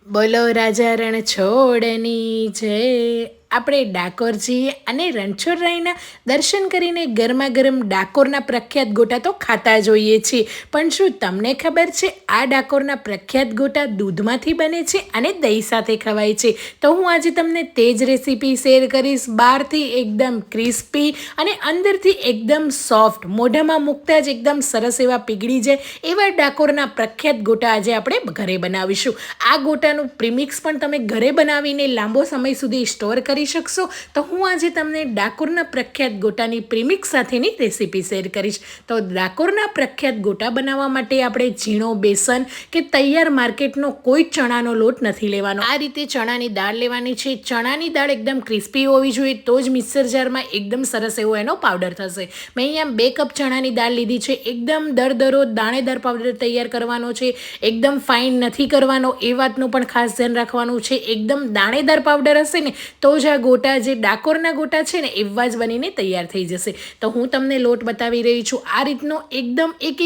બોલો રાજા રણછોડની જય. આપણે ડાકોર જઈએ અને રણછોડરાયના દર્શન કરીને ગરમા ગરમ ડાકોરના પ્રખ્યાત ગોટા તો ખાતા જોઈએ છીએ. પણ શું તમને ખબર છે આ ડાકોરના પ્રખ્યાત ગોટા દૂધમાંથી બને છે અને દહીં સાથે ખવાય છે? તો હું આજે તમને તે જ રેસીપી શેર કરીશ. બહારથી એકદમ ક્રિસ્પી અને અંદરથી એકદમ સોફ્ટ, મોઢામાં મૂકતા જ એકદમ સરસ એવા પીગળી જાય એવા ડાકોરના પ્રખ્યાત ગોટા આજે આપણે ઘરે બનાવીશું. આ ગોટાનું પ્રીમિક્સ પણ તમે ઘરે બનાવીને લાંબો સમય સુધી સ્ટોર કરી શકશો. તો હું આજે તમને ડાકોરના પ્રખ્યાત ગોટાની પ્રીમિક્સ સાથેની રેસીપી શેર કરીશ. તો ડાકોરના પ્રખ્યાત ગોટા બનાવવા માટે આપણે ઝીણો બેસન કે તૈયાર માર્કેટનો કોઈ ચણાનો લોટ નથી લેવાનો. આ રીતે ચણાની દાળ લેવાની છે. ચણાની દાળ એકદમ ક્રિસ્પી હોવી જોઈએ, તો જ મિક્સર જારમાં એકદમ સરસ એવો એનો પાવડર થશે. મેં અહીંયા 2 કપ ચણાની દાળ લીધી છે. એકદમ દરદરો દાણેદાર પાવડર તૈયાર કરવાનો છે. એકદમ ફાઇન નથી કરવાનો, એ વાતનું પણ ખાસ ધ્યાન રાખવાનું છે. એકદમ દાણેદાર પાવડર હશે ને તો જ આ ગોટા, જે ડાકોરના ગોટા છે ને, એવા જ બનીને તૈયાર થઈ જશે. તો હું તમને લોટ બતાવી રહી છું. આ રીતનો એકદમ એક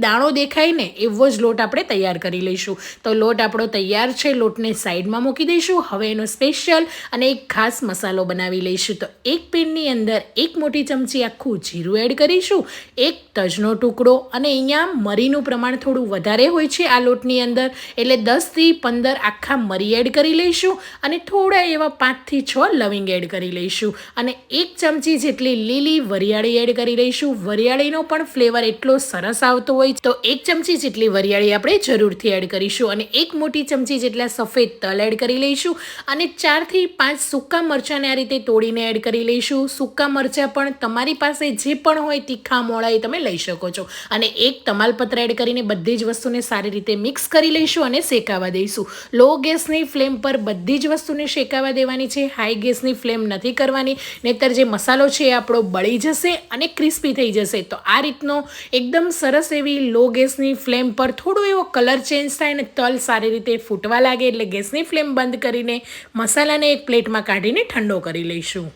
દાણો દેખાય ને એવો જ લોટ આપણે તૈયાર કરી લઈશું. તો લોટ આપણો તૈયાર છે. લોટને સાઈડમાં મૂકી દઈશું. હવે એનો સ્પેશિયલ અને એક ખાસ મસાલો બનાવી લઈશું. તો એક પેનની અંદર 1 મોટી ચમચી આખું જીરું એડ કરીશું, 1 તજનો ટુકડો, અને અહીંયા મરીનું પ્રમાણ થોડું વધારે હોય છે આ લોટની અંદર, એટલે 10થી 15 આખા મરી એડ કરી લઈશું, અને થોડા એવા 5થી 6 લવિંગ એડ કરી લઈશું, અને 1 ચમચી જેટલી લીલી વરિયાળી એડ કરી લઈશું. વરિયાળીનો પણ ફ્લેવર એટલો સરસ આવતો હોય તો 1 ચમચી જેટલી વરિયાળી આપણે જરૂરથી એડ કરીશું, અને 1 મોટી ચમચી જેટલા સફેદ તલ એડ કરી લઈશું, અને 4થી 5 સૂકા મરચાંને આ રીતે તોડીને એડ કરી લઈશું. સૂકા મરચાં પણ તમારી પાસે જે પણ હોય તીખા મોળા એ તમે લઈ શકો છો, અને 1 તમાલપત્ર એડ કરીને બધી જ વસ્તુને સારી રીતે મિક્સ કરી લઈશું અને શેકાવા દઈશું. લો ગેસની ફ્લેમ પર બધી જ વસ્તુને શેકાવા દેવાની છે. હાઈ ગેસની ફ્લેમ નથી કરવાની, નહીંતર જે મસાલો છે એ આપણો બળી જશે અને ક્રિસ્પી થઈ જશે. તો આ રીતનો એકદમ સરસ એવી લો ગેસની ફ્લેમ પર થોડો એવો કલર ચેન્જ થાય ને તલ સારી રીતે ફૂટવા લાગે એટલે ગેસની ફ્લેમ બંધ કરીને મસાલાને એક પ્લેટમાં કાઢીને ઠંડો કરી લઈશું.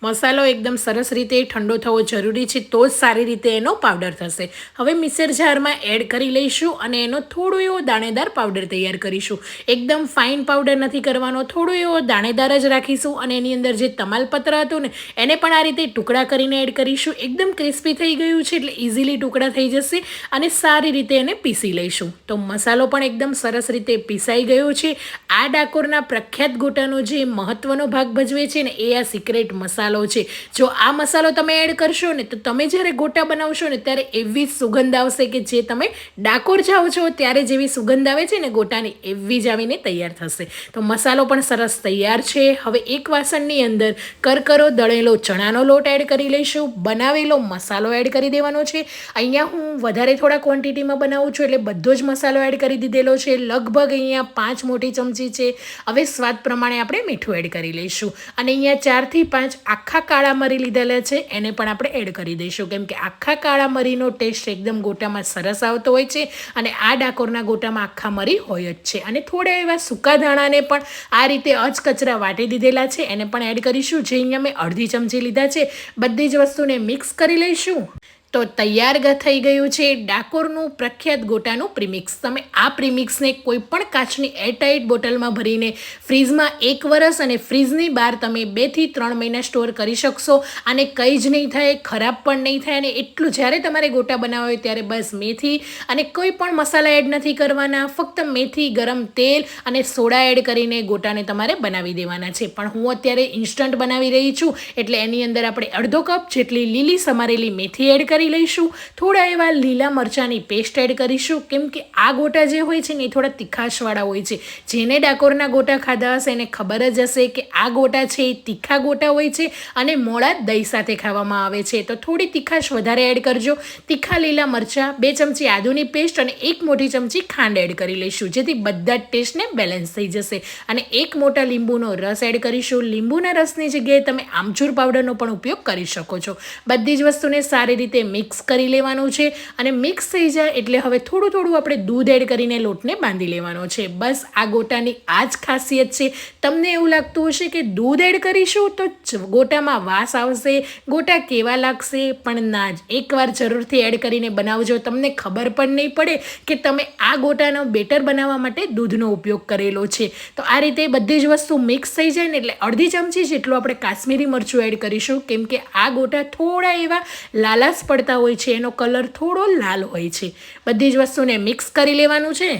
મસાલો એકદમ સરસ રીતે ઠંડો થવો જરૂરી છે, તો જ સારી રીતે એનો પાવડર થશે. હવે મિક્સર જારમાં એડ કરી લઈશું અને એનો થોડો એવો દાણેદાર પાવડર તૈયાર કરીશું. એકદમ ફાઇન પાવડર નથી કરવાનો, થોડો એવો દાણેદાર જ રાખીશું. અને એની અંદર જે તમાલપત્ર હતું ને એને પણ આ રીતે ટુકડા કરીને એડ કરીશું. એકદમ ક્રિસ્પી થઈ ગયું છે એટલે ઇઝીલી ટુકડા થઈ જશે, અને સારી રીતે એને પીસી લઈશું. તો મસાલો પણ એકદમ સરસ રીતે પીસાઈ ગયો છે. આ ડાકોરના પ્રખ્યાત ગોટાનો જે મહત્વનો ભાગ ભજવે છે ને એ આ સિક્રેટ મસાલો છે. જો આ મસાલો તમે એડ કરશો ને તો તમે જ્યારે ગોટા બનાવશો ને ત્યારે એવી સુગંધ આવશે કે જે તમે ડાકોર જાઓ છો ત્યારે જેવી સુગંધ આવે છે ને ગોટાની, એવી જ આવીને તૈયાર થશે. તો મસાલો પણ સરસ તૈયાર છે. હવે એક વાસણની અંદર કરકરો દળેલો ચણાનો લોટ એડ કરી લઈશું. બનાવેલો મસાલો એડ કરી દેવાનો છે. અહીંયા હું વધારે થોડા ક્વોન્ટિટીમાં બનાવું છું એટલે બધો જ મસાલો એડ કરી દીધેલો છે. લગભગ અહીંયા 5 મોટી ચમચી છે. હવે સ્વાદ પ્રમાણે આપણે મીઠું એડ કરી લઈશું, અને અહીંયા 4થી 5 આખા કાળા મરી લીધેલા છે એને પણ આપણે એડ કરી દઈશું, કેમ કે આખા કાળા મરીનો ટેસ્ટ એકદમ ગોટામાં સરસ આવતો હોય છે, અને આ ડાકોરના ગોટામાં આખા મરી હોય જ છે. અને થોડા એવા સૂકા ધાણાને પણ આ રીતે અચકચરા વાટી દીધેલા છે એને પણ એડ કરીશું, જે અહીંયા મેં અડધી ચમચી લીધા છે. બધી જ વસ્તુને મિક્સ કરી લઈશું. તો તૈયાર થઈ ગયું છે ડાકોરનું પ્રખ્યાત ગોટાનું પ્રીમિક્સ. તમે આ પ્રીમિક્સને કોઈ પણ કાચની એરટાઇટ બોટલમાં ભરીને ફ્રીઝમાં 1 વર્ષ અને ફ્રીઝની બહાર તમે 2 થી 3 મહિના સ્ટોર કરી શકશો. આને કંઈ જ નહીં થાય, ખરાબ પણ નહીં થાય. અને એટલું જ્યારે તમારે ગોટા બનાવવા હોય ત્યારે બસ મેથી અને કોઈ પણ મસાલા એડ નથી કરવાના, ફક્ત મેથી, ગરમ તેલ અને સોડા એડ કરીને ગોટાને તમારે બનાવી દેવાના છે. પણ હું અત્યારે ઇન્સ્ટન્ટ બનાવી રહી છું એટલે એની અંદર આપણે અડધો કપ જેટલી લીલી સમારેલી મેથી એડ કરી લઈશું. થોડા એવા લીલા મરચાંની પેસ્ટ એડ કરીશું, કેમ કે આ ગોટા જે હોય છે ને એ થોડા તીખાશવાળા હોય છે. જેને ડાકોરના ગોટા ખાધા હશે એને ખબર જ હશે કે આ ગોટા છે એ તીખા ગોટા હોય છે અને મોળા દહીં સાથે ખાવામાં આવે છે. તો થોડી તીખાશ વધારે એડ કરજો. તીખા લીલા મરચાં, 2 ચમચી આદુની પેસ્ટ અને 1 મોટી ચમચી ખાંડ એડ કરી લઈશું, જેથી બધા જ ટેસ્ટને બેલેન્સ થઈ જશે. અને 1 મોટા લીંબુનો રસ એડ કરીશું. લીંબુના રસની જગ્યાએ તમે આમચૂર પાવડરનો પણ ઉપયોગ કરી શકો છો. બધી જ વસ્તુને સારી રીતે મિક્સ કરી લેવાનું છે અને મિક્સ થઈ જાય એટલે હવે થોડું થોડું આપણે દૂધ એડ કરીને લોટને બાંધી લેવાનો છે. બસ આ ગોટાની આ જ ખાસિયત છે. તમને એવું લાગતું હશે કે દૂધ એડ કરીશું તો ગોટામાં વાસ આવશે, ગોટા કેવા લાગશે, પણ ના જ, એકવાર જરૂરથી એડ કરીને બનાવજો. તમને ખબર પણ નહીં પડે કે તમે આ ગોટાનો બેટર બનાવવા માટે દૂધનો ઉપયોગ કરેલો છે. તો આ રીતે બધી જ વસ્તુ મિક્સ થઈ જાય ને એટલે અડધી ચમચી જેટલું આપણે કાશ્મીરી મરચું એડ કરીશું, કેમ કે આ ગોટા થોડા એવા લાલાશ પડતા હોય છે, એનો કલર થોડો લાલ હોય છે. બધી જ વસ્તુને મિક્સ કરી લેવાનું છે.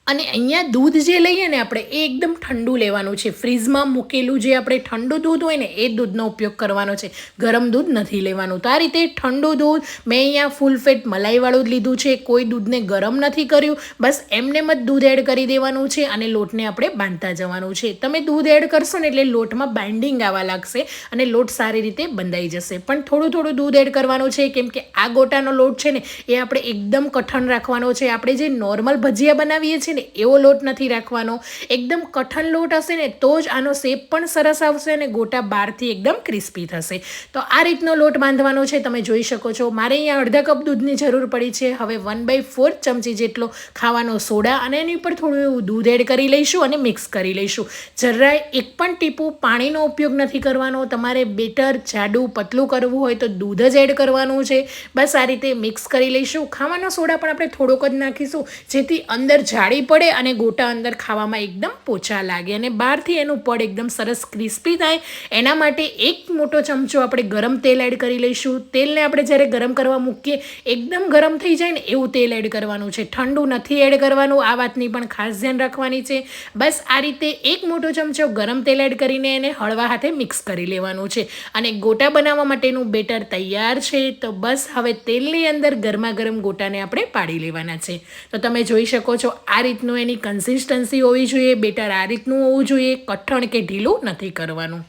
અને અહીંયા દૂધ જે લઈએ ને આપણે એ એકદમ ઠંડુ લેવાનું છે. ફ્રીઝમાં મૂકેલું જે આપણે ઠંડુ દૂધ હોય ને એ દૂધનો ઉપયોગ કરવાનો છે, ગરમ દૂધ નથી લેવાનું. તો આ રીતે ઠંડુ દૂધ મેં અહીંયા ફૂલ ફેટ મલાઈવાળું જ લીધું છે, કોઈ દૂધને ગરમ નથી કર્યું. બસ એમનેમ જ દૂધ એડ કરી દેવાનું છે અને લોટને આપણે બાંધતા જવાનું છે. તમે દૂધ એડ કરશો ને એટલે લોટમાં બાઇન્ડિંગ આવવા લાગશે અને લોટ સારી રીતે બંધાઈ જશે. પણ થોડું થોડું દૂધ એડ કરવાનું છે, કેમ કે આ ગોટાનો લોટ છે ને એ આપણે એકદમ કઠણ રાખવાનો છે. આપણે જે નોર્મલ ભજીયા બનાવીએ છીએ ને એવો લોટ નથી રાખવાનો. એકદમ કઠણ લોટ હશે ને તો જ આનો શેપ પણ સરસ આવશે અને ગોટા બહારથી એકદમ ક્રિસ્પી થશે. તો આ રીતનો લોટ બાંધવાનો છે. તમે જોઈ શકો છો મારે અહીંયા અડધા કપ દૂધની જરૂર પડી છે. હવે 1/4 ચમચી જેટલો ખાવાનો સોડા અને એની ઉપર થોડું એવું દૂધ એડ કરી લઈશું અને મિક્સ કરી લઈશું. જરાય એક પણ ટીપું પાણીનો ઉપયોગ નથી કરવાનો. તમારે બેટર જાડું પતલું કરવું હોય તો દૂધ જ એડ કરવાનું છે. બસ આ રીતે મિક્સ કરી લઈશું. ખાવાનો સોડા પણ આપણે થોડોક જ નાખીશું, જેથી અંદર જાળી પડે અને ગોટા અંદર ખાવામાં એકદમ પોચા લાગે અને બહારથી એનું પડ એકદમ સરસ ક્રિસ્પી થાય. એના માટે એક મોટો ચમચો આપણે ગરમ તેલ એડ કરી લઈશું. તેલને આપણે જ્યારે ગરમ કરવા મૂકીએ એકદમ ગરમ થઈ જાય ને એવું તેલ એડ કરવાનું છે, ઠંડુ નથી એડ કરવાનું. આ વાતની પણ ખાસ ધ્યાન રાખવાની છે. બસ આ રીતે એક મોટો ચમચો ગરમ તેલ એડ કરીને એને હળવા હાથે મિક્સ કરી લેવાનું છે અને ગોટા બનાવવા માટેનું બેટર તૈયાર છે. તો બસ હવે તેલની અંદર ગરમા ગરમ ગોટાને આપણે પાડી લેવાના છે. તો તમે જોઈ શકો છો આ રીતનું એની કન્સિસ્ટન્સી હોવી જોઈએ. બેટર આ રીતનું હોવું જોઈએ, કઠણ કે ઢીલું નથી કરવાનું.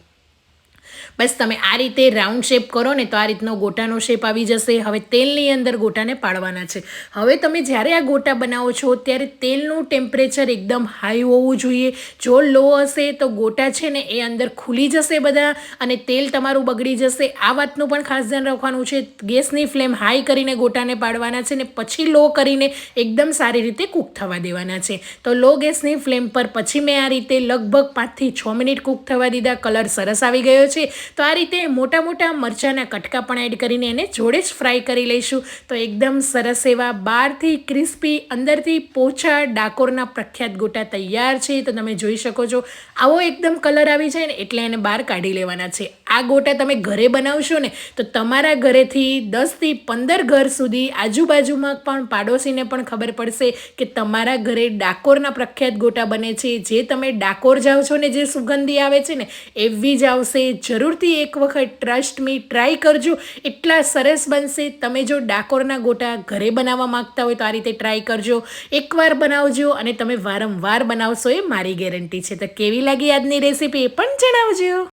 બસ તમે આ રીતે રાઉન્ડ શેપ કરો ને તો આ રીતનો ગોટાનો શેપ આવી જશે. હવે તેલની અંદર ગોટાને પાડવાના છે. હવે તમે જ્યારે આ ગોટા બનાવો છો ત્યારે તેલનું ટેમ્પરેચર એકદમ હાઈ હોવું જોઈએ. જો લો હશે તો ગોટા છે ને એ અંદર ખુલી જશે બધા અને તેલ તમારું બગડી જશે. આ વાતનું પણ ખાસ ધ્યાન રાખવાનું છે. ગેસની ફ્લેમ હાઈ કરીને ગોટાને પાડવાના છે ને પછી લો કરીને એકદમ સારી રીતે કૂક થવા દેવાના છે. તો લો ગેસની ફ્લેમ પર પછી મેં આ રીતે લગભગ 5 થી 6 મિનિટ કૂક થવા દીધા. કલર સરસ આવી ગયો છે. તો આ રીતે મોટા મોટા મરચાંના કટકા પણ એડ કરીને એને જોડે જ ફ્રાય કરી લઈશું. તો એકદમ સરસ એવા બહારથી ક્રિસ્પી અંદરથી પોચા ડાકોરના પ્રખ્યાત ગોટા તૈયાર છે. તો તમે જોઈ શકો છો આવો એકદમ કલર આવી જાય ને એટલે એને બહાર કાઢી લેવાના છે. આ ગોટા તમે ઘરે બનાવશો ને તો તમારા ઘરેથી 10 થી 15 ઘર સુધી આજુબાજુમાં પણ પાડોશીને પણ ખબર પડશે કે તમારા ઘરે ડાકોરના પ્રખ્યાત ગોટા બને છે. જે તમે ડાકોર જાઓ છો ને જે સુગંધી આવે છે ને એવી જ આવશે. જરૂરથી એક વખત ટ્રસ્ટ મી ટ્રાય કરજો, એટલા સરસ બનશે. તમે જો ડાકોરના ગોટા ઘરે બનાવવા માંગતા હોય તો આ રીતે ટ્રાય કરજો. એકવાર બનાવજો અને તમે વારંવાર બનાવશો એ મારી ગેરંટી છે. તો કેવી લાગી આજની રેસીપી એ પણ જણાવજો.